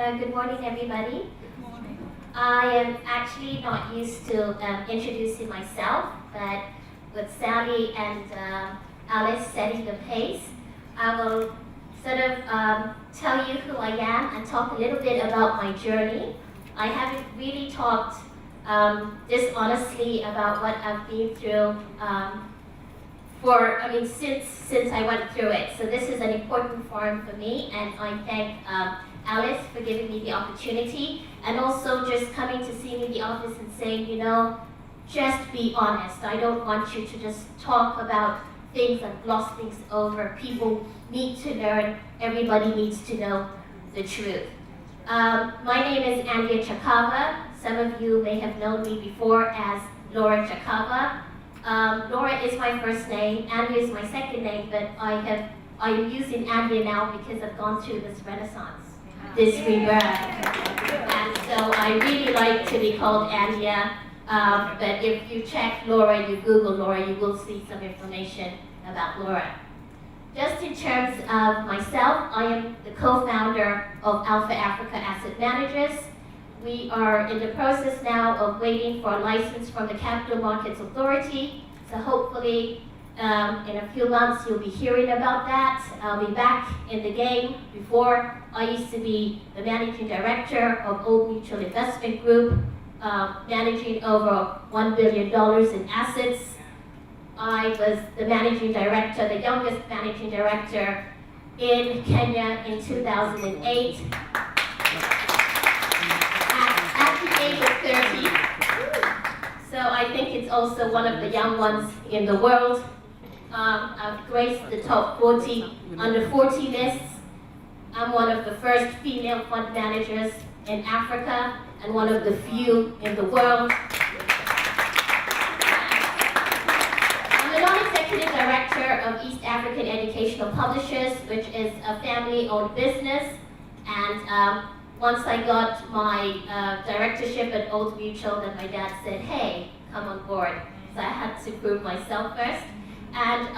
Good morning, everybody. I am actually not used to introducing myself, but with Sally and Alice setting the pace, I will sort of tell you who I am and talk a little bit about my journey. I haven't really talked this honestly about what I've been through since I went through it. So this is an important forum for me, and I thank Alice for giving me the opportunity, and also just coming to see me in the office and saying, you know, just be honest. I don't want you to just talk about things and gloss things over. People need to learn. Everybody needs to know the truth. My name is Andia Chakava. Some of you may have known me before as Laura Chakava. Laura is my first name, Andia is my second name, but I am using Andia now because I've gone through this renaissance, this rebirth. And so I really like to be called Andia, but if you check Laura, you Google Laura, you will see some information about Laura. Just in terms of myself, I am the co-founder of Alpha Africa Asset Managers. We are in the process now of waiting for a license from the Capital Markets Authority. So hopefully in a few months you'll be hearing about that. I'll be back in the game. Before, I used to be the managing director of Old Mutual Investment Group, managing over $1 billion in assets. I was the managing director, the youngest managing director in Kenya in 2008. At the age of 30. So I think it's also one of the young ones in the world. I've graced the top 40 under 40 lists. I'm one of the first female fund managers in Africa and one of the few in the world. I'm the non-executive director of East African Educational Publishers, which is a family-owned business. And once I got my directorship at Old Mutual, then my dad said, hey, come on board. So I had to prove myself first. And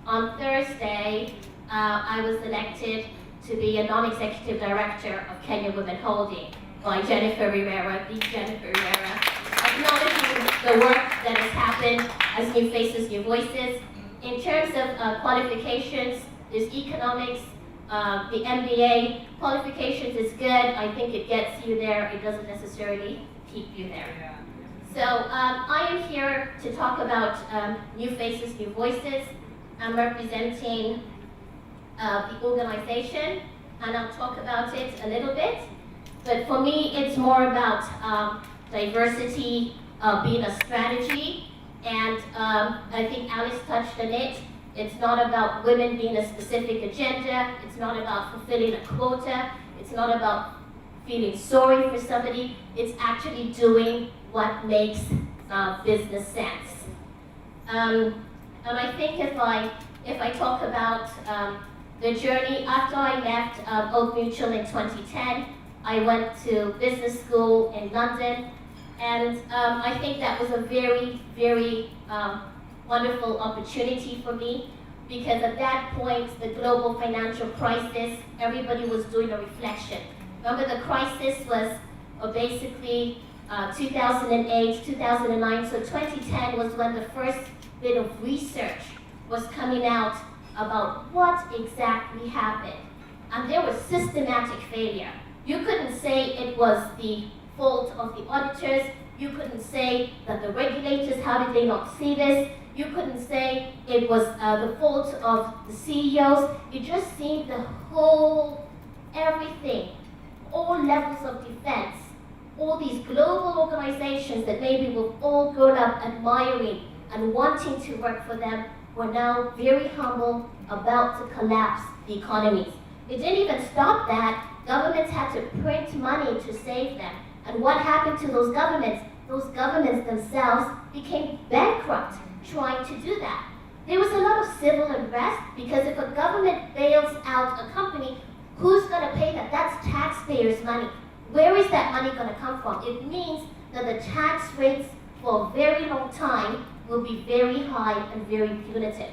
on Thursday, I was elected to be a non-executive director of Kenya Women Holding by Jennifer Rivera, the Jennifer Rivera, acknowledging the work that has happened as New Faces, New Voices. In terms of qualifications, there's economics, the MBA. Qualifications is good. I think it gets you there. It doesn't necessarily keep you there. So I am here to talk about New Faces, New Voices. I'm representing the organization, and I'll talk about it a little bit. But for me, it's more about diversity being a strategy, and I think Alice touched on it. It's not about women being a specific agenda. It's not about fulfilling a quota. It's not about feeling sorry for somebody. It's actually doing what makes business sense. And I think if I talk about the journey, after I left Old Mutual in 2010, I went to business school in London, and I think that was a very, very wonderful opportunity for me, because at that point, the global financial crisis, everybody was doing a reflection. Remember, the crisis was basically 2008, 2009, so 2010 was when the first bit of research was coming out about what exactly happened. And there was systematic failure. You couldn't say it was the fault of the auditors. You couldn't say that the regulators, how did they not see this? You couldn't say it was the fault of the CEOs. It just seemed the whole, everything, all levels of defense, all these global organizations that maybe we've all grown up admiring and wanting to work for them were now very humble, about to collapse the economies. It didn't even stop that. Governments had to print money to save them. And what happened to those governments? Those governments themselves became bankrupt trying to do that. There was a lot of civil unrest, because if a government bails out a company, who's going to pay that? That's taxpayers' money. Where is that money going to come from? It means that the tax rates for a very long time will be very high and very punitive.